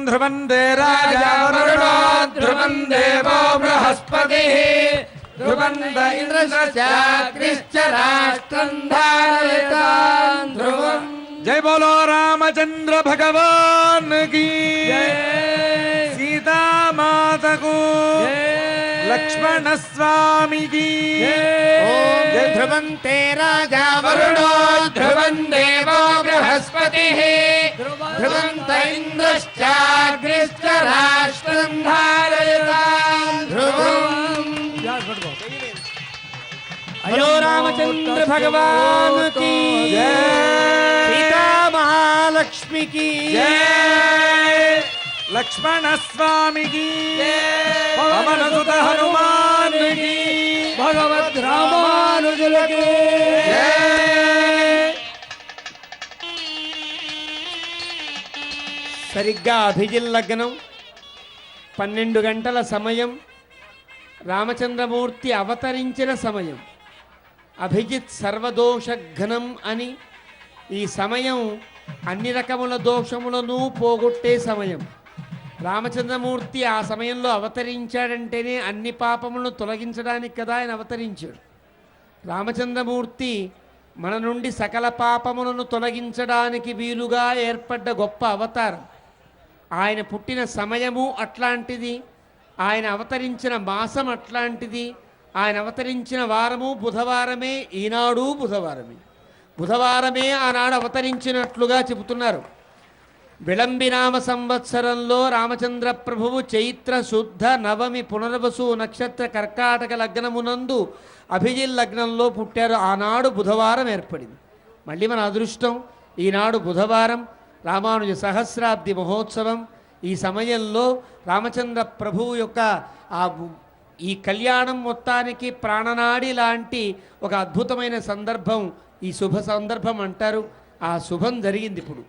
ध्रुवन्ते राजा वरुणो ध्रुवं देवो बृहस्पतिः ध्रुवन्त इंद्रश्चाग्निश्च राष्ट्रं धारयतां ध्रुवम्। जय बोलो रामचंद्र भगवान की जय, सीता माता को लक्ष्मण स्वामी की जय। ध्रुवन्ते राजा वरुणो ध्रुवं देवो बृहस्पतिः ध्रुवन्त इंद्रश्चाग्निश्च राष्ट्रं धारयतां ध्रुवम्। अयो रामचंद्र भगवान की जय, सीता महालक्ष्मी की जय, लक्ष्मण स्वामी की पवन सुत हनुमान की भगवत रामानुजुल की जय। సరిగ్గా అభిజిత్ లగ్నం 12 గంటల సమయం, రామచంద్రమూర్తి అవతరించిన సమయం. అభిజిత్ సర్వదోషఘ్నం అని ఈ సమయం అన్ని రకముల దోషములను పోగొట్టే సమయం. రామచంద్రమూర్తి ఆ సమయంలో అవతరించాడంటేనే అన్ని పాపములను తొలగించడానికి కదా ఆయన అవతరించాడు. రామచంద్రమూర్తి మన నుండి సకల పాపములను తొలగించడానికి వీలుగా ఏర్పడ్డ గొప్ప అవతారం. ఆయన పుట్టిన సమయము అట్లాంటిది, ఆయన అవతరించిన మాసం అట్లాంటిది, ఆయన అవతరించిన వారము బుధవారమే, ఈనాడు బుధవారమే. బుధవారమే ఆనాడు అవతరించినట్లుగా చెబుతున్నారు. విళంబినామ సంవత్సరంలో రామచంద్ర ప్రభువు చైత్ర శుద్ధ నవమి పునర్వసు నక్షత్ర కర్కాటక లగ్నమునందు అభిజిత్ లగ్నంలో పుట్టారు. ఆనాడు బుధవారం ఏర్పడింది. మళ్ళీ మన అదృష్టం ఈనాడు బుధవారం, రామానుజ సహస్రాబ్ది మహోత్సవం. ఈ సమయంలో రామచంద్ర ప్రభువు యొక్క ఈ కళ్యాణం మొత్తానికి ప్రాణనాడి లాంటి ఒక అద్భుతమైన సందర్భం ఈ శుభ సందర్భం అంటారు. ఆ శుభం జరిగింది ఇప్పుడు.